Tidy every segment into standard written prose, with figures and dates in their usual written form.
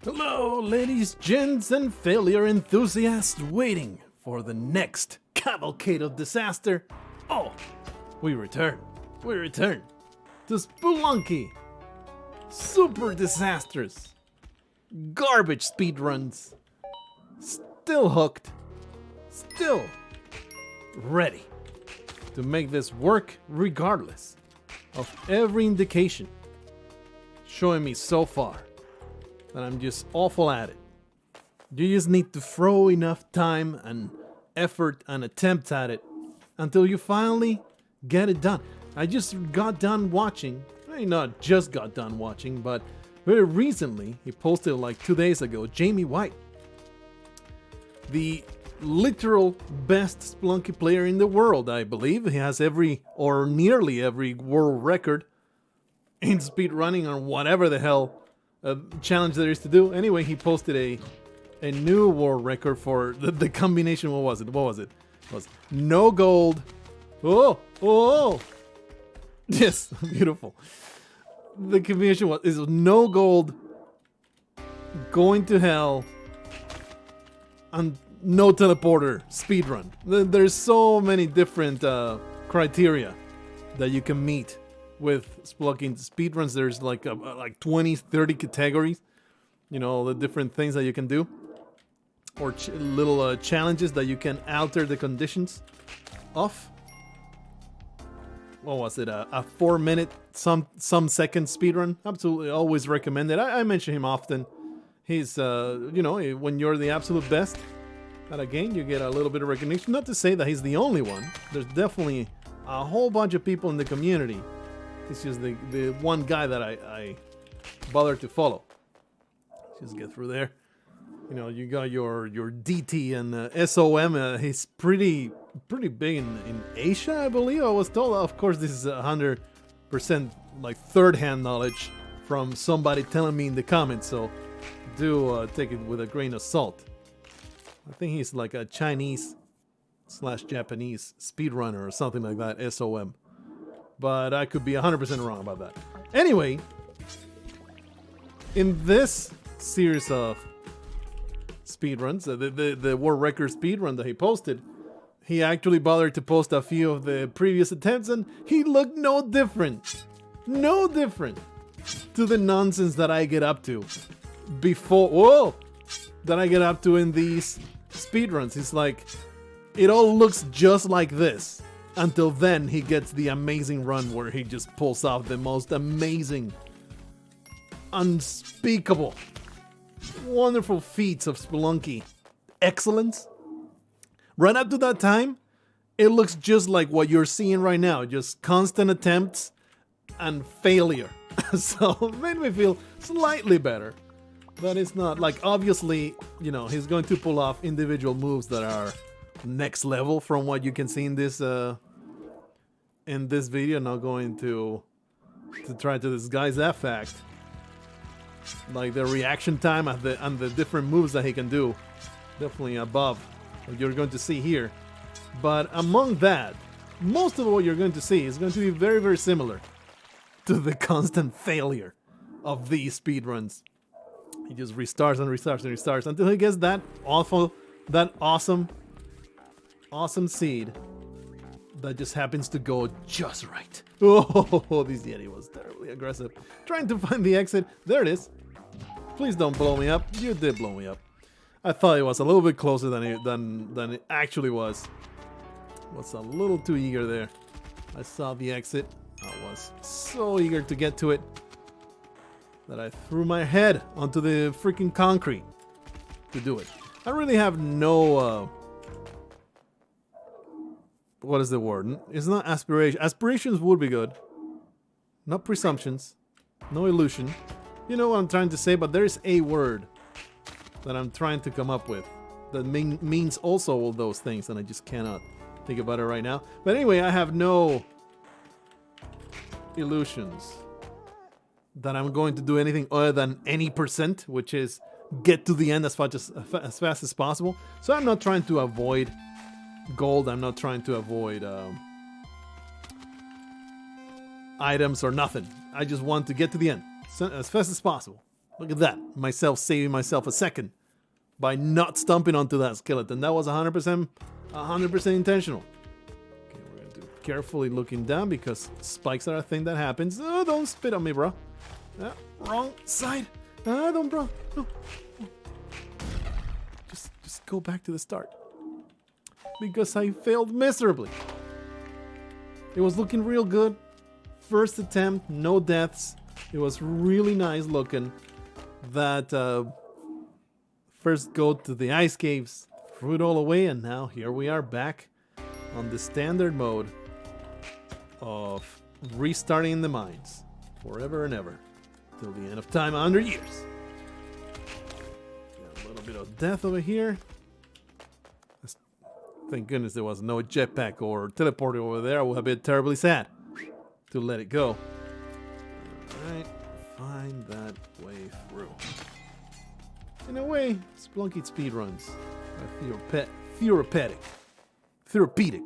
Hello, ladies, gents, and failure enthusiasts waiting for the next cavalcade of disaster. Oh, we return to Spelunky. Super disasters. Garbage speedruns. Still hooked. Still ready to make this work regardless of every indication showing me so far that I'm just awful at it. You just need to throw enough time and effort and attempts at it until you finally get it done. I just got done watching, not just got done watching, but very recently, he posted like 2 days ago, Jamie White, the literal best Spelunky player in the world, I believe. He has every, or nearly every, world record in speedrunning or whatever the hell challenge there is to do. Anyway, he posted a new world record for the combination. What was it? It was no gold. Oh, yes, beautiful. The combination is no gold, going to hell, and no teleporter speedrun. There's so many different criteria that you can meet with Spelunky speedruns. There's like 20, 30 categories. You know, the different things that you can do. Or little challenges that you can alter the conditions of. What was it? A 4-minute, some second speedrun. Absolutely, always recommend it. I mention him often. He's, when you're the absolute best at a game, you get a little bit of recognition. Not to say that he's the only one. There's definitely a whole bunch of people in the community. He's just the one guy that I bothered to follow. Just get through there. You know, you got your DT and SOM. He's pretty big in Asia, I believe. I was told. Of course, this is 100% like third-hand knowledge from somebody telling me in the comments. So do take it with a grain of salt. I think he's like a Chinese/Japanese speedrunner or something like that. SOM. But I could be 100% wrong about that. Anyway, in this series of speedruns, the world record speedrun that he posted, he actually bothered to post a few of the previous attempts, and he looked no different to the nonsense that I get up to that I get up to in these speedruns. It's like, it all looks just like this. Until then, he gets the amazing run where he just pulls off the most amazing, unspeakable, wonderful feats of Spelunky excellence. Right up to that time, it looks just like what you're seeing right now. Just constant attempts and failure. So it made me feel slightly better. That it's not like, obviously, he's going to pull off individual moves that are next level from what you can see in this video. Not going to try to disguise that fact. Like the reaction time and the different moves that he can do, definitely above what you're going to see here. But among that, most of what you're going to see is going to be very, very similar to the constant failure of these speedruns. He just restarts and restarts and restarts until he gets that awesome seed that just happens to go just right. Oh, this Yeti was terribly aggressive. Trying to find the exit. There it is. Please don't blow me up. You did blow me up. I thought it was a little bit closer than it actually was. Was a little too eager there. I saw the exit. I was so eager to get to it that I threw my head onto the freaking concrete to do it. I really have no what is the word? It's not aspiration. Aspirations would be good. Not presumptions. No illusion. You know what I'm trying to say, but there's a word that I'm trying to come up with that means also all those things, and I just cannot think about it right now. But anyway, I have no illusions that I'm going to do anything other than any percent, which is get to the end as fast as possible. So I'm not trying to avoid gold. I'm not trying to avoid items or nothing. I just want to get to the end as fast as possible. Look at that. Myself saving myself a second by not stomping onto that skeleton. That was 100% intentional. Okay, we're going to do carefully looking down because spikes are a thing that happens. Oh, don't spit on me, bro. Wrong side. Don't, bro. No. Just go back to the start. Because I failed miserably. It was looking real good. First attempt, no deaths. It was really nice looking. That first go to the ice caves, threw it all away, and now here we are back on the standard mode of restarting the mines forever and ever till the end of time, 100 years. Got a little bit of death over here. Thank goodness there was no jetpack or teleporter over there. I would have been terribly sad to let it go. Alright, find that way through. In a way, Spelunky speedruns are therapeutic.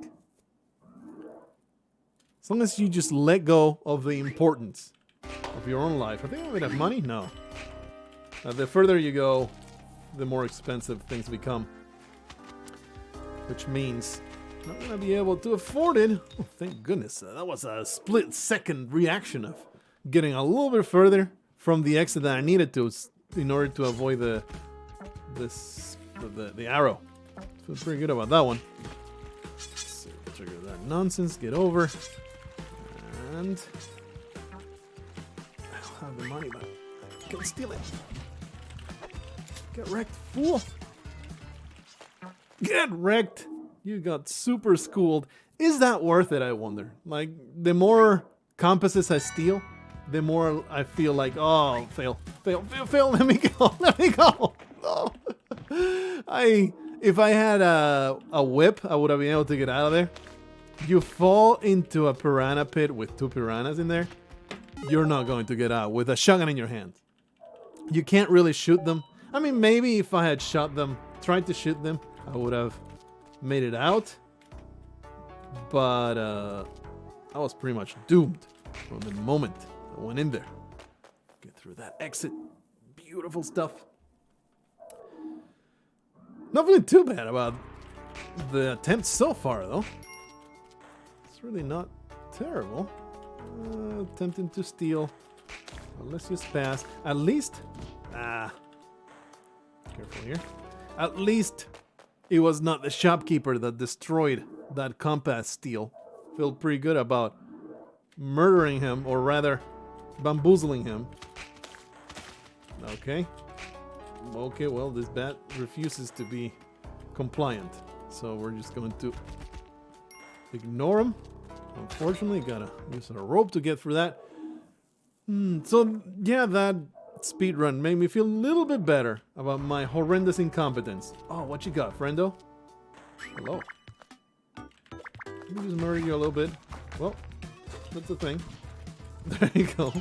As long as you just let go of the importance of your own life. I think I would have money? No. The further you go, the more expensive things become. Which means I'm not going to be able to afford it. Oh, thank goodness. That was a split-second reaction of getting a little bit further from the exit that I needed to in order to avoid the arrow. Feel pretty good about that one. Let's trigger that nonsense. Get over. And I don't have the money, but I can steal it. Get wrecked, fool. Get wrecked. You got super schooled. Is that worth it, I wonder? Like, the more compasses I steal, the more I feel like, oh, fail, let me go, Oh. If I had a whip, I would have been able to get out of there. You fall into a piranha pit with 2 piranhas in there, you're not going to get out with a shotgun in your hand. You can't really shoot them. I mean, maybe if I had tried to shoot them, I would have made it out. But I was pretty much doomed from the moment I went in there. Get through that exit. Beautiful stuff. Not feeling too bad about the attempt so far, though. It's really not terrible. Attempting to steal. Well, let's just pass. At least... careful here. At least it was not the shopkeeper that destroyed that compass steal. Feel pretty good about murdering him, or rather, bamboozling him. Okay. Okay, well, this bat refuses to be compliant. So we're just going to ignore him. Unfortunately, gotta use a rope to get through that. So, yeah, that speedrun made me feel a little bit better about my horrendous incompetence. Oh, what you got, friendo? Hello. Let me just murder you a little bit. Well, that's the thing. There you go.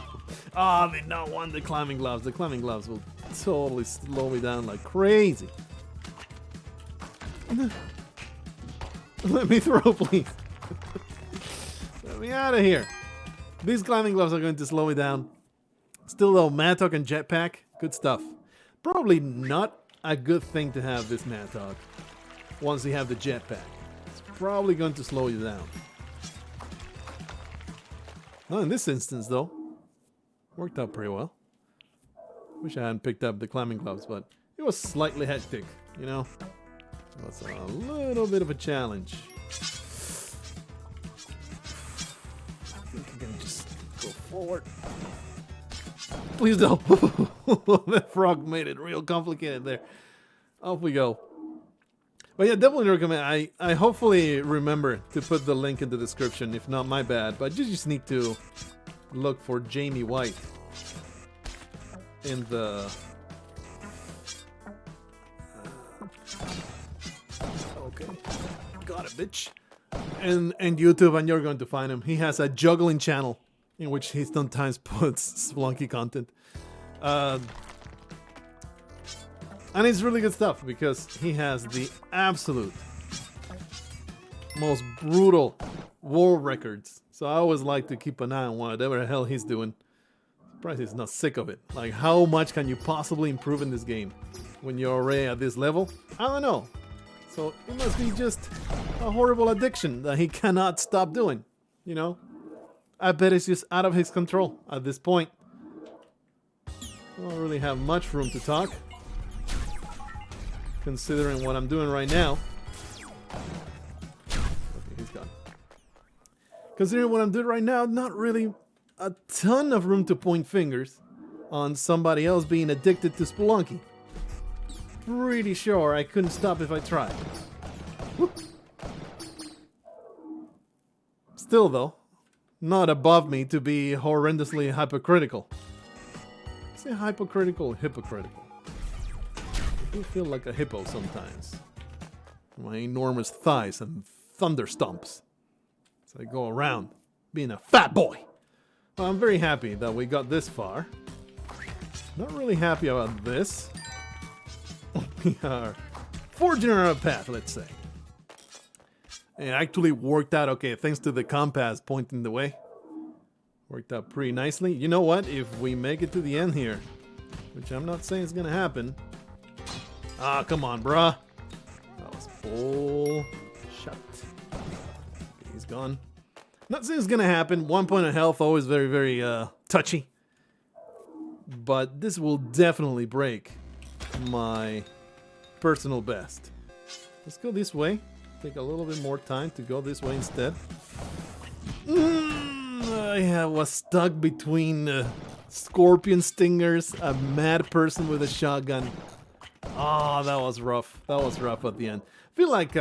Ah, they don't want the climbing gloves. The climbing gloves will totally slow me down like crazy. Let me throw, please. Let me out of here. These climbing gloves are going to slow me down. Still though, Mattock and jetpack, good stuff. Probably not a good thing to have this Mattock once you have the jetpack. It's probably going to slow you down. Not in this instance though. Worked out pretty well. Wish I hadn't picked up the climbing gloves, but it was slightly hectic, you know? It was a little bit of a challenge. I think I can just go forward. Please don't. The frog made it real complicated there. Off we go. But yeah, definitely recommend. I hopefully remember to put the link in the description. If not, my bad. But you just need to look for Jamie White in the... okay. Got it, bitch. And YouTube, and you're going to find him. He has a juggling channel in which he sometimes puts Spelunky content. And it's really good stuff because he has the absolute most brutal world records. So I always like to keep an eye on whatever the hell he's doing. surprised he's not sick of it. Like, how much can you possibly improve in this game when you're already at this level? I don't know. So it must be just a horrible addiction that he cannot stop doing, you know? I bet it's just out of his control at this point. I don't really have much room to talk, considering what I'm doing right now. Okay, he's gone. Considering what I'm doing right now, not really a ton of room to point fingers on somebody else being addicted to Spelunky. Pretty sure I couldn't stop if I tried. Whoop. Still though, not above me to be horrendously hypocritical. Say hypocritical, hypocritical. I do feel like a hippo sometimes. My enormous thighs and thunder stomps. So I go around being a fat boy. Well, I'm very happy that we got this far. Not really happy about this. We are forging our own path, let's say. And it actually worked out okay, thanks to the compass pointing the way. Worked out pretty nicely. You know what? If we make it to the end here, which I'm not saying is gonna happen. Ah, come on, bruh. That was bullshit. Okay, he's gone. Not saying it's gonna happen. 1 point of health, always very, very touchy. But this will definitely break my personal best. Let's go this way. Take a little bit more time to go this way instead. I was stuck between scorpion stingers, a mad person with a shotgun. Oh, that was rough. That was rough at the end. I feel like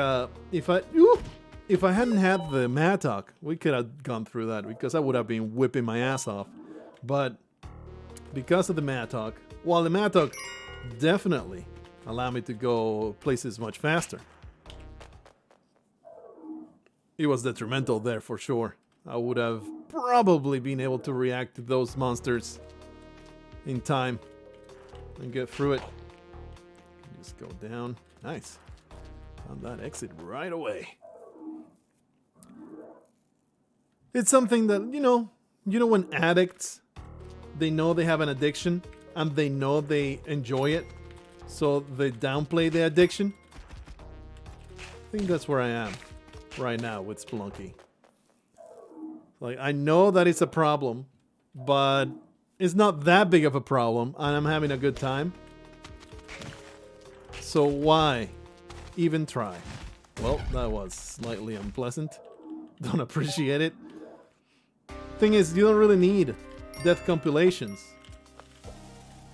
if I hadn't had the Mattock, we could have gone through that because I would have been whipping my ass off. But because of the Mattock, well, the Mattock definitely allowed me to go places much faster. It was detrimental there for sure. I would have probably been able to react to those monsters in time and get through it. Just go down. Nice. Found that exit right away. It's something that, you know when addicts, they know they have an addiction and they know they enjoy it, so they downplay the addiction. I think that's where I am right now with Spelunky. Like, I know that it's a problem, but it's not that big of a problem, and I'm having a good time. So why even try? Well, that was slightly unpleasant. Don't appreciate it. Thing is, you don't really need death compilations.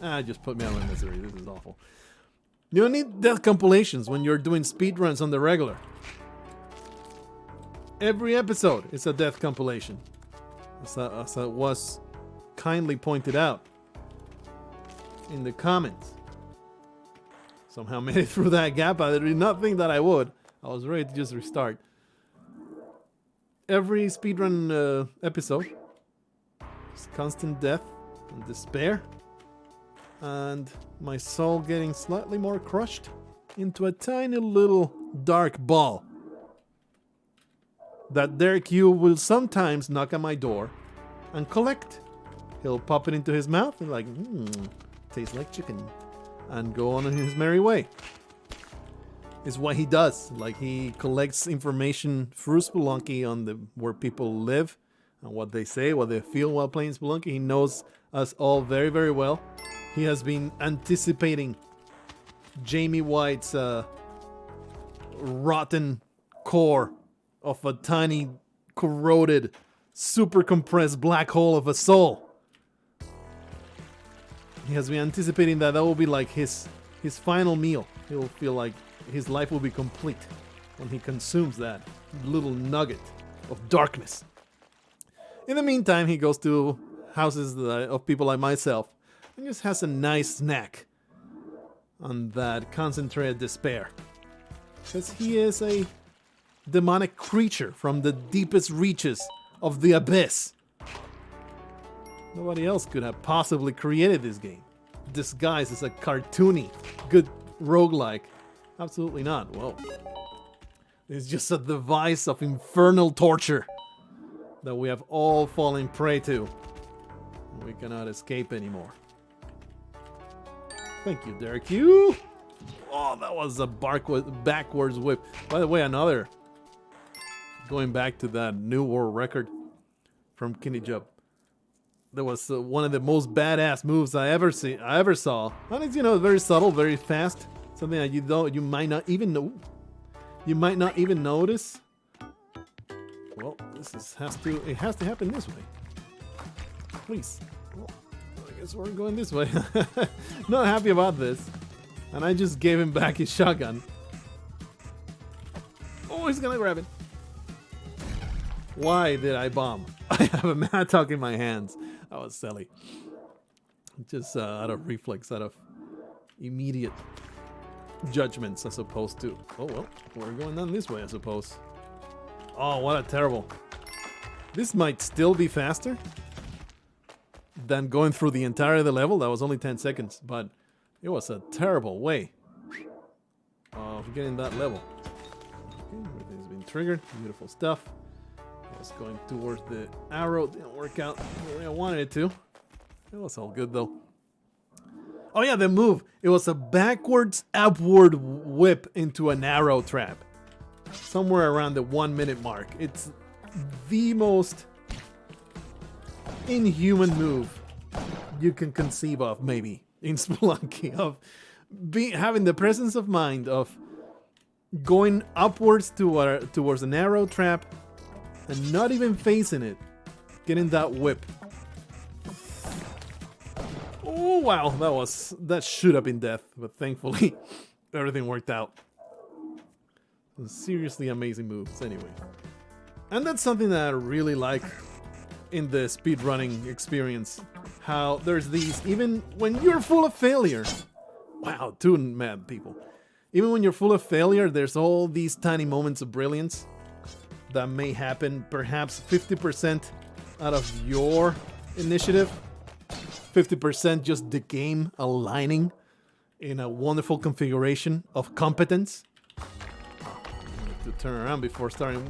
Just put me out of my misery. This is awful. You don't need death compilations when you're doing speedruns on the regular. Every episode is a death compilation, as it was kindly pointed out in the comments. Somehow made it through that gap. I did not think that I would. I was ready to just restart. Every speedrun episode is constant death and despair, and my soul getting slightly more crushed into a tiny little dark ball that Derek Yu will sometimes knock on my door and collect. He'll pop it into his mouth and like, tastes like chicken, and go on in his merry way. It's what he does. Like, he collects information through Spelunky on where people live and what they say, what they feel while playing Spelunky. He knows us all very, very well. He has been anticipating Jamie White's rotten core of a tiny, corroded, super compressed black hole of a soul. He has been anticipating that will be like his final meal. He'll feel like his life will be complete when he consumes that little nugget of darkness. In the meantime, he goes to houses of people like myself and just has a nice snack on that concentrated despair. Because he is a demonic creature from the deepest reaches of the abyss. Nobody else could have possibly created this game, disguised as a cartoony, good roguelike. Absolutely not. Well, it's just a device of infernal torture that we have all fallen prey to. We cannot escape anymore. Thank you, Derek. You. Oh, that was a backwards whip. By the way, another. Going back to that new world record from Kinnijup. That was one of the most badass moves I ever saw. And it's, you know, very subtle, very fast. Something that you might not even know. You might not even notice. Well, this has to happen this way. Please. Well, I guess we're going this way. Not happy about this. And I just gave him back his shotgun. Oh, he's gonna grab it. Why did I bomb? I have a mattock in my hands. That was silly. Just out of reflex, out of immediate judgments as opposed to... Oh, well, we're going down this way, I suppose. Oh, what a terrible... This might still be faster than going through the entire of the level. That was only 10 seconds, but it was a terrible way of getting that level. Okay, everything's been triggered. Beautiful stuff. I was going towards the arrow. Didn't work out the way I wanted it to. It was all good, though. Oh, yeah, the move. It was a backwards, upward whip into an arrow trap. Somewhere around the 1 minute mark. It's the most inhuman move you can conceive of, maybe, in Spelunky. Of having the presence of mind of going upwards towards an arrow trap and not even facing it. Getting that whip. Oh, wow. That should have been death. But thankfully, everything worked out. Seriously amazing moves, anyway. And that's something that I really like in the speedrunning experience. How there's these, even when you're full of failure. Wow, two mad people. Even when you're full of failure, there's all these tiny moments of brilliance that may happen, perhaps 50% out of your initiative. 50% just the game aligning in a wonderful configuration of competence. To turn around before starting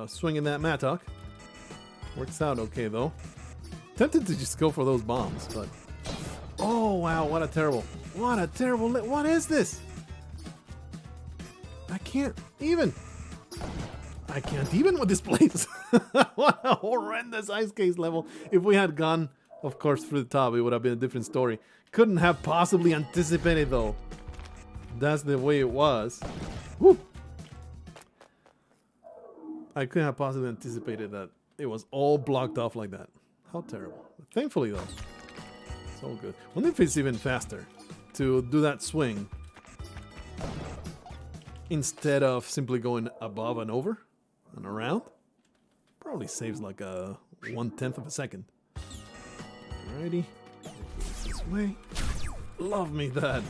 swinging that mattock. Works out okay, though. Tempted to just go for those bombs, but... Oh, wow, what a terrible... What is this? I can't even with this place. What a horrendous ice case level. If we had gone, of course, through the top, it would have been a different story. Couldn't have possibly anticipated, though. That's the way it was. Woo! I couldn't have possibly anticipated that it was all blocked off like that. How terrible. But thankfully, though, it's all good. I wonder if it's even faster to do that swing instead of simply going above and over and around. Probably saves like a 1/10 of a second. Alrighty. This way. Love me that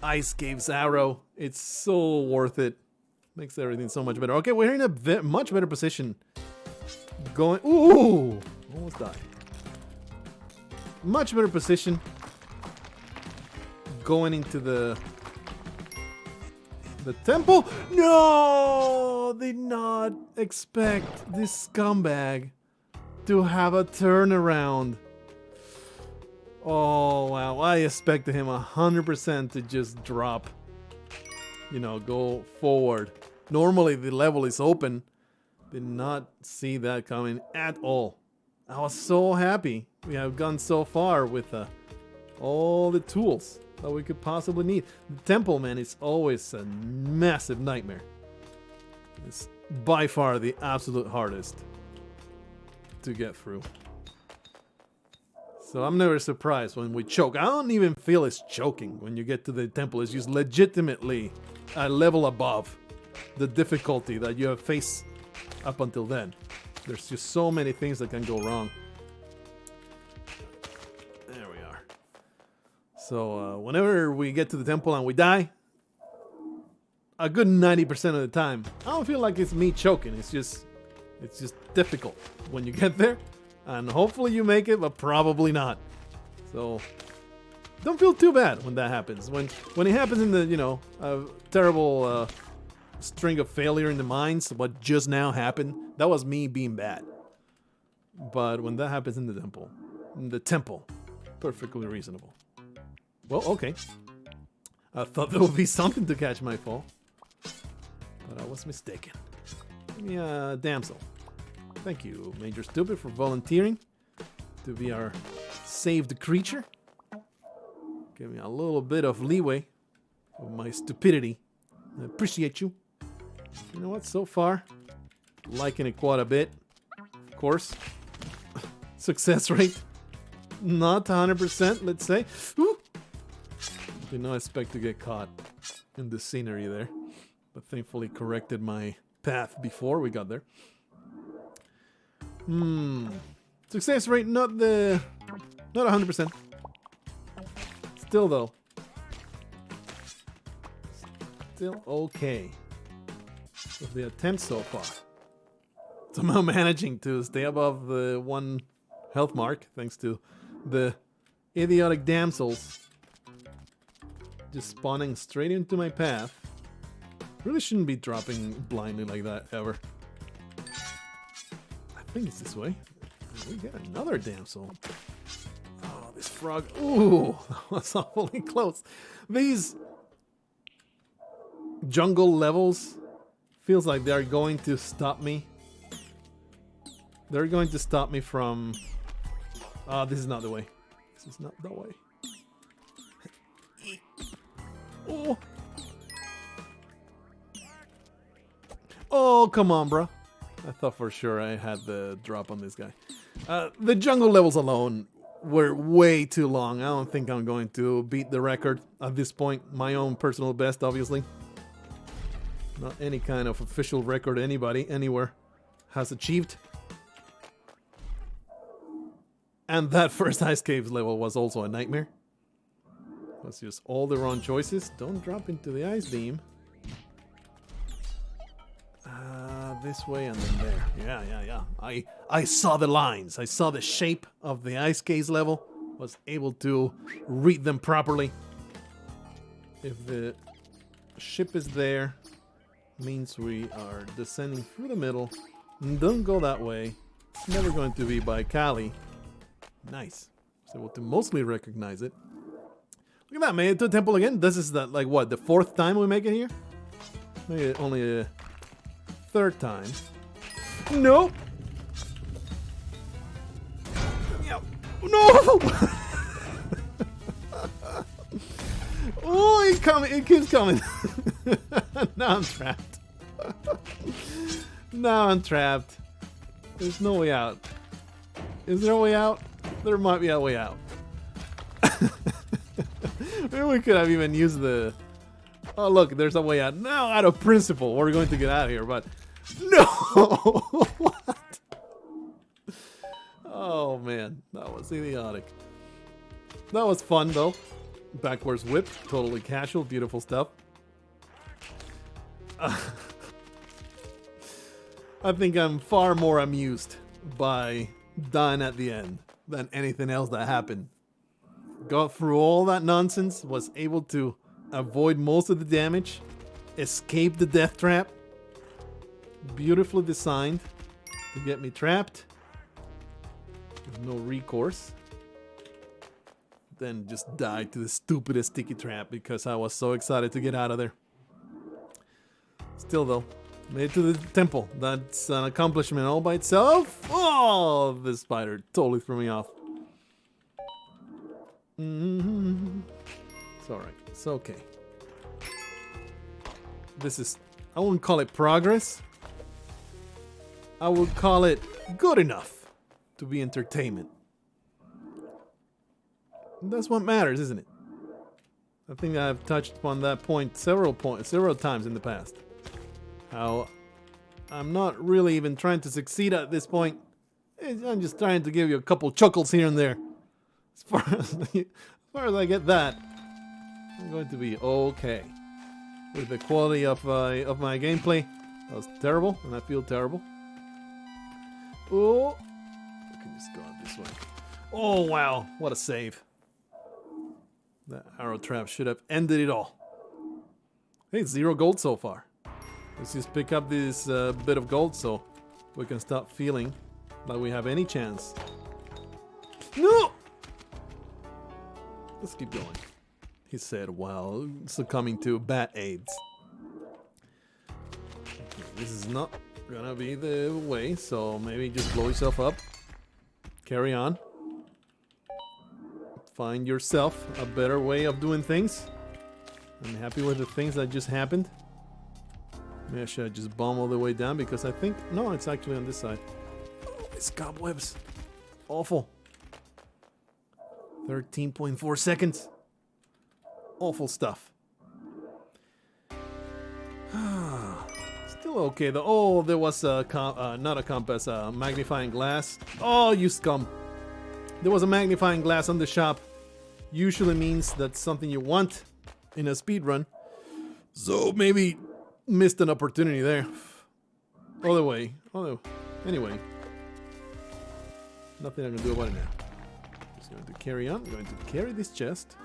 Ice Cave's arrow. It's so worth it. Makes everything so much better. Okay, we're in a much better position. Going... Ooh! Almost died. Much better position. Going into the temple. No! Did not expect this scumbag to have a turnaround. Oh, wow. I expected him 100% to just drop. You know, go forward. Normally the level is open. Did not see that coming at all. I was so happy. We have gone so far with all the tools that we could possibly need. The temple, man, is always a massive nightmare. It's by far the absolute hardest to get through. So I'm never surprised when we choke. I don't even feel it's choking when you get to the temple. It's just legitimately a level above the difficulty that you have faced up until then. There's just so many things that can go wrong. There we are. So whenever we get to the temple and we die, a good 90% of the time, I don't feel like it's me choking. It's just difficult when you get there. And hopefully you make it, but probably not. So don't feel too bad when that happens. When it happens in the, you know, terrible string of failure in the mines, what just now happened, that was me being bad. But when that happens in the temple, perfectly reasonable. Well, okay. I thought there would be something to catch my fall, but I was mistaken. Give me a damsel. Thank you, Major Stupid, for volunteering to be our saved creature. Give me a little bit of leeway with my stupidity. I appreciate you. You know what? So far, liking it quite a bit. Of course, success rate not 100%. Let's say. Ooh. Did not expect to get caught in the scenery there, but thankfully corrected my path before we got there. Success rate not 100%. Still though. Still okay with the attempt so far. Somehow managing to stay above the 1 health mark thanks to the idiotic damsels just spawning straight into my path. Really shouldn't be dropping blindly like that ever. I think it's this way. We get another damsel. Oh, this frog. Ooh, that was awfully close. These jungle levels feels like they're going to stop me. They're going to stop me from... this is not the way. This is not the way. Oh. Oh, come on, bro. I thought for sure I had the drop on this guy. The jungle levels alone were way too long. I don't think I'm going to beat the record at this point. My own personal best, obviously. Not any kind of official record anybody, anywhere, has achieved. And that first Ice Caves level was also a nightmare. Let's use all the wrong choices. Don't drop into the ice beam. This way and then there. Yeah. I saw the lines. I saw the shape of the ice cave level. Was able to read them properly. If the ship is there, means we are descending through the middle. Don't go that way. It's never going to be by Cali. Nice. Was able to mostly recognize it. Look at that, made it to a temple again. This is the, like, what, the 4th time we make it here? Maybe only a 3rd time. Nope. No! Oh, it keeps coming. Now I'm trapped. Now I'm trapped. There's no way out. Is there a way out? There might be a way out. Maybe we could have even used the... Oh, look, there's a way out. Now, out of principle, we're going to get out of here, but... No! What? Oh, man. That was idiotic. That was fun, though. Backwards whip. Totally casual. Beautiful stuff. I think I'm far more amused by dying at the end than anything else that happened. Got through all that nonsense, was able to avoid most of the damage, escape the death trap. Beautifully designed to get me trapped. With no recourse. Then just died to the stupidest sticky trap because I was so excited to get out of there. Still though, made it to the temple. That's an accomplishment all by itself. Oh, the spider totally threw me off. It's alright. It's okay. This is... I wouldn't call it progress. I would call it good enough to be entertainment. That's what matters, isn't it? I think I've touched upon that point several times in the past. How I'm not really even trying to succeed at this point. I'm just trying to give you a couple chuckles here and there. As far as I get that, I'm going to be okay. With the quality of my gameplay, that was terrible, and I feel terrible. Oh, I can just go out this way. Oh wow, what a save! That arrow trap should have ended it all. Hey, 0 gold so far. Let's just pick up this bit of gold so we can stop feeling that we have any chance. No! Let's keep going, he said while succumbing to bad aids. Okay, this is not gonna be the way, so maybe just blow yourself up. Carry on. Find yourself a better way of doing things. I'm happy with the things that just happened. Maybe I should just bomb all the way down because I think... No, it's actually on this side. Oh, these cobwebs. Awful. 13.4 seconds. Awful stuff. Still okay though. Oh, there was a not a compass, a magnifying glass. Oh, you scum. There was a magnifying glass on the shop. Usually means that's something you want in a speedrun. So maybe missed an opportunity there. Other way. Anyway. Nothing I can do about it now. Just going to carry on. Going to carry this chest.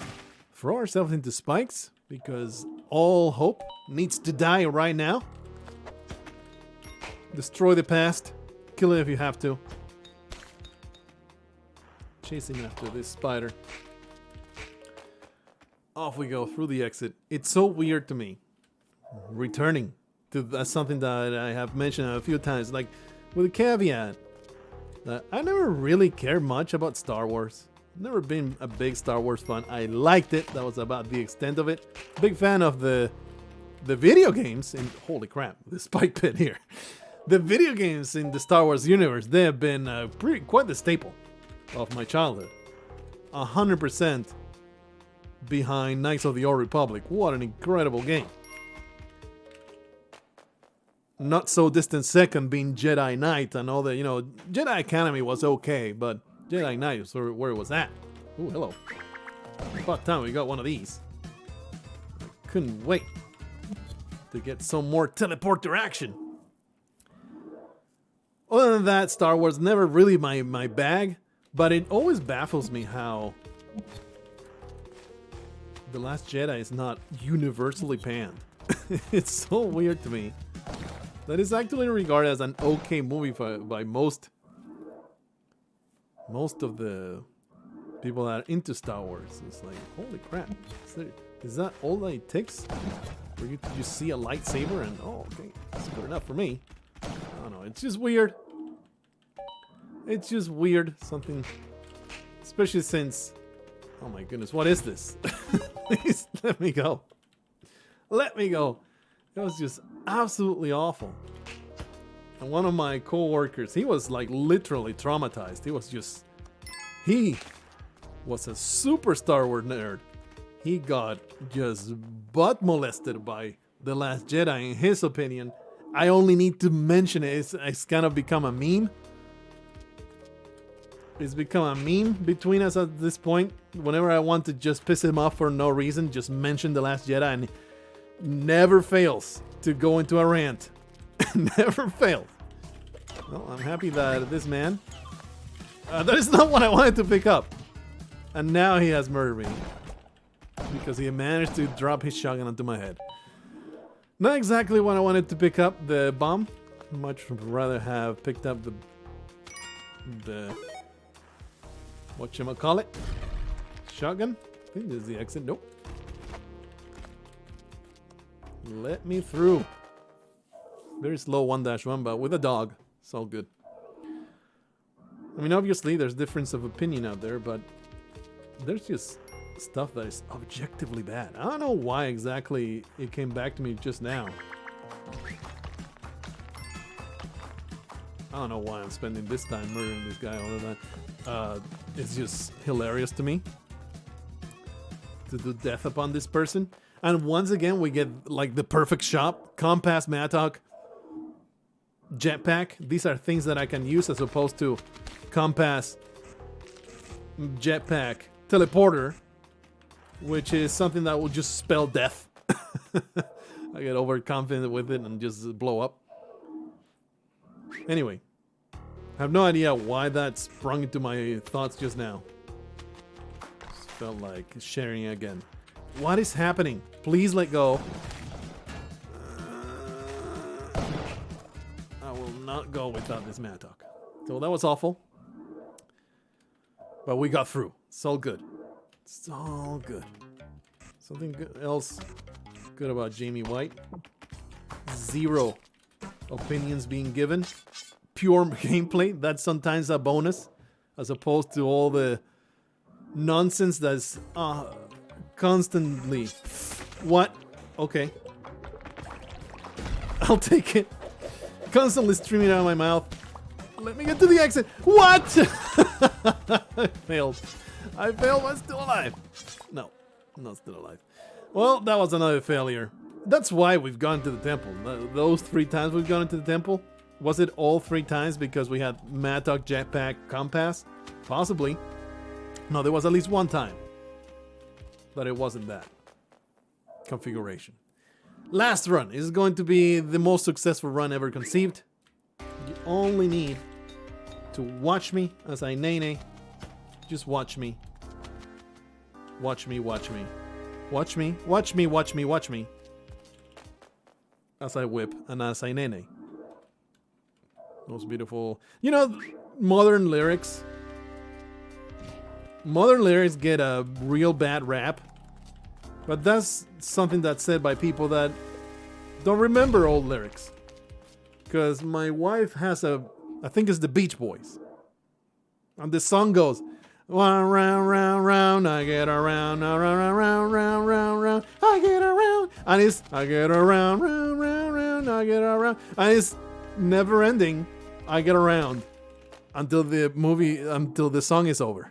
Throw ourselves into spikes. Because all hope needs to die right now. Destroy the past. Kill it if you have to. Chasing after this spider. Off we go through the exit. It's so weird to me. Returning to something that I have mentioned a few times. Like, with a caveat. That I never really cared much about Star Wars. Never been a big Star Wars fan. I liked it. That was about the extent of it. Big fan of the video games. And holy crap, the spike pit here. The video games in the Star Wars universe, they have been quite the staple of my childhood. 100% behind Knights of the Old Republic. What an incredible game. Not so distant second being Jedi Knight and all the, you know, Jedi Academy was okay, but Jedi Knight was where it was at. Ooh, hello. About time we got one of these. Couldn't wait to get some more teleporter action. Other than that, Star Wars never really my bag, but it always baffles me how The Last Jedi is not universally panned. It's so weird to me. That is actually regarded as an okay movie by most of the people that are into Star Wars. It's like, holy crap. Is that all that it takes? For you to just see a lightsaber and, oh, okay, that's good enough for me. I don't know, it's just weird. It's just weird, something, especially since, oh my goodness, what is this? Please, let me go. Let me go. It was just absolutely awful. And one of my co-workers, he was like literally traumatized. He was a super Star Wars nerd. He got just butt molested by The Last Jedi, in his opinion. I only need to mention it. It's kind of become a meme. It's become a meme between us at this point. Whenever I want to just piss him off for no reason, just mention The Last Jedi, and never fails to go into a rant. Never fails. Well, I'm happy that this man... that is not what I wanted to pick up. And now he has murdered me. Because he managed to drop his shotgun onto my head. Not exactly what I wanted to pick up, the bomb. Much rather have picked up the whatchamacallit? Shotgun? I think this is the exit. Nope. Let me through. Very slow 1-1, but with a dog. It's all good. I mean, obviously, there's difference of opinion out there, but there's just stuff that is objectively bad. I don't know why exactly it came back to me just now. I don't know why I'm spending this time murdering this guy other than it's just hilarious to me to do death upon this person. And once again, we get like the perfect shot. Compass, Mattock, jetpack. These are things that I can use as opposed to compass, jetpack, teleporter, which is something that will just spell death. I get overconfident with it and just blow up. Anyway, I have no idea why that sprung into my thoughts just now. Just felt like sharing again. What is happening? Please let go. I will not go without this Mattock. So that was awful. But we got through. It's all good. It's all good. Something else good about Jamie White. 0 opinions being given. Pure gameplay. That's sometimes a bonus. As opposed to all the nonsense that's constantly... What? Okay. I'll take it. Constantly streaming out of my mouth. Let me get to the exit. What? I failed. I failed, but still alive. No, not still alive. Well, that was another failure. That's why we've gone to the temple. Those 3 times we've gone into the temple. Was it all 3 times because we had Mattock Jetpack Compass? Possibly. No, there was at least 1 time. But it wasn't that configuration. Last run is going to be the most successful run ever conceived. You only need to watch me as I nay-nay. Just watch me. Watch me, watch me. Watch me, watch me, watch me, watch me. As I whip and as I nay-nay. Most beautiful. You know, modern lyrics. Modern lyrics get a real bad rap. But that's something that's said by people that don't remember old lyrics. Because my wife has I think it's the Beach Boys. And the song goes, round, round, round, I get around, round, round, round, round, round, round, I get around. And it's, I get around, round, round, round, I get around. And it's never ending, I get around. Until the song is over.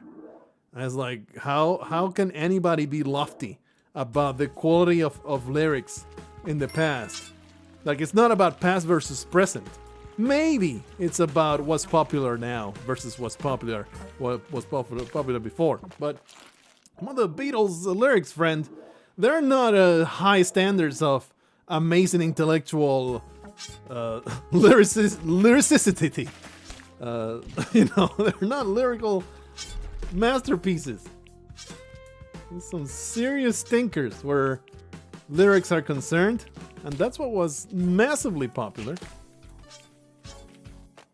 And it's like, how can anybody be lofty about the quality of lyrics in the past? Like, it's not about past versus present. Maybe it's about what's popular now versus what's popular before. But one of the Beatles lyrics, friend, they're not high standards of amazing intellectual lyricity. They're not lyrical masterpieces. There's some serious stinkers where lyrics are concerned, and that's what was massively popular.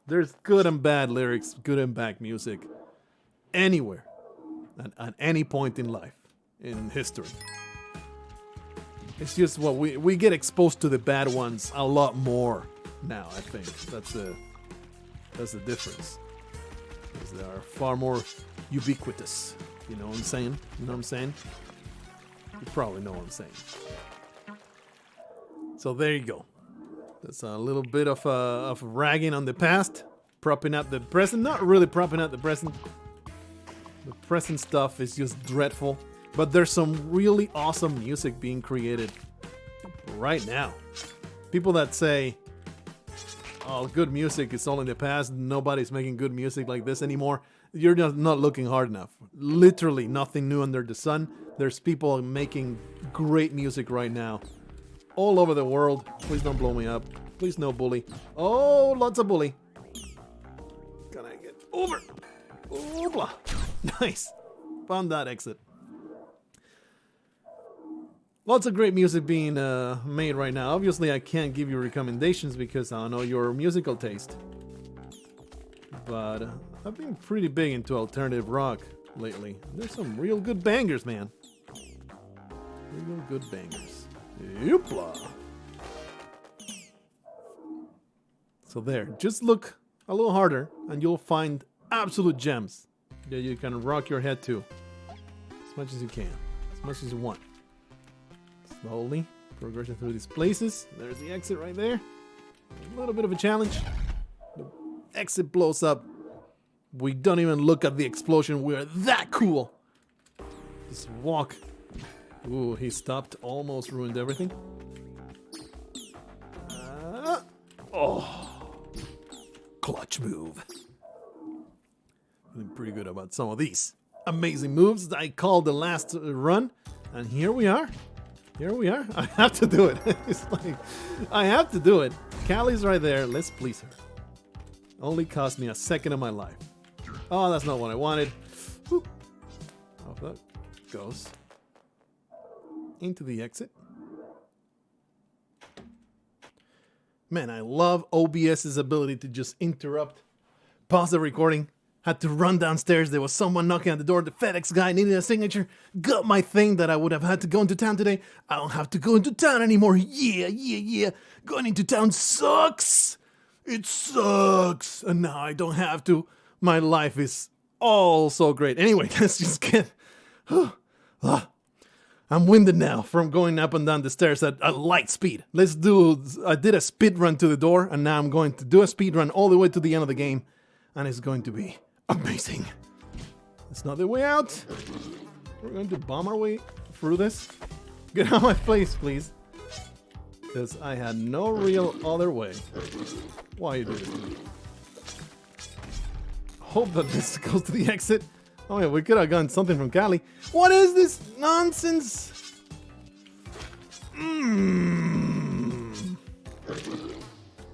There's good and bad lyrics, good and bad music, anywhere, and at any point in life, in history. It's just what we get exposed to the bad ones a lot more now. I think that's the difference. Because they are far more ubiquitous. You know what I'm saying? You know what I'm saying? You probably know what I'm saying. So there you go. That's a little bit of ragging on the past, propping up the present. Not really propping up the present. The present stuff is just dreadful. But there's some really awesome music being created right now. People that say, oh, good music is all in the past, nobody's making good music like this anymore. You're just not looking hard enough. Literally nothing new under the sun. There's people making great music right now. All over the world. Please don't blow me up. Please no bully. Oh, lots of bully. Can I get over? Oobla. Nice. Found that exit. Lots of great music being made right now. Obviously, I can't give you recommendations because I don't know your musical taste. But I've been pretty big into alternative rock lately. There's some real good bangers, man. Real good bangers. Yoopla. So there, just look a little harder and you'll find absolute gems that you can rock your head to. As much as you can. As much as you want. Slowly progressing through these places. There's the exit right there. A little bit of a challenge. The exit blows up. We don't even look at the explosion. We're that cool. Just walk. Ooh, he stopped. Almost ruined everything. Clutch move. Feeling pretty good about some of these amazing moves that I called the last run. And here we are. Here we are. I have to do it. It's like, I have to do it. Callie's right there. Let's please her. Only cost me a second of my life. Oh, that's not what I wanted. Whew. Off that goes. Into the exit. Man, I love OBS's ability to just interrupt Paused the recording. Had to run downstairs. There was someone knocking at the door. The FedEx guy needed a signature. Got my thing that I would have had to go into town today. I don't have to go into town anymore. Yeah. Going into town sucks. It sucks. And now I don't have to. My life is all so great. Anyway, let's just get... I'm winded now from going up and down the stairs at light speed. I did a speed run to the door, and now I'm going to do a speed run all the way to the end of the game. And it's going to be amazing. It's not the way out. We're going to bomb our way through this. Get out of my face, please. Because I had no real other way. Why you do this to me? Hope that this goes to the exit. Oh yeah, we could have gotten something from Cali. What is this nonsense?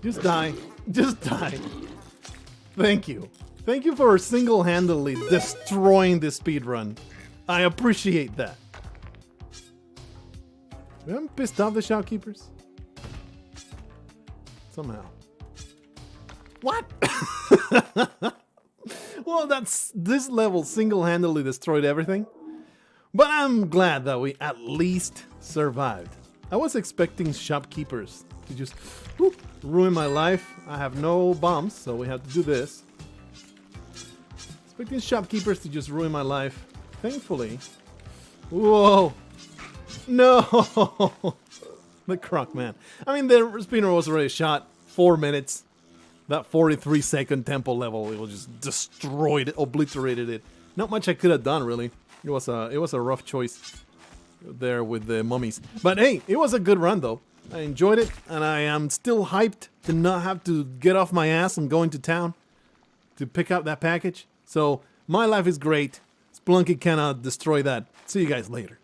Just die. Just die. Thank you. Thank you for single-handedly destroying this speedrun. I appreciate that. We haven't pissed off the shopkeepers? Somehow. What? Well, this level single-handedly destroyed everything. But I'm glad that we at least survived. I was expecting shopkeepers to just ruin my life. I have no bombs, so we have to do this. Expecting shopkeepers to just ruin my life. Thankfully. Whoa. No. The croc, man. I mean, the spinner was already shot. 4 minutes. That 43-second tempo level, it was just destroyed it, obliterated it. Not much I could have done, really. It was a rough choice there with the mummies. But hey, it was a good run, though. I enjoyed it, and I am still hyped to not have to get off my ass and go into town to pick up that package. So, my life is great. Spelunky cannot destroy that. See you guys later.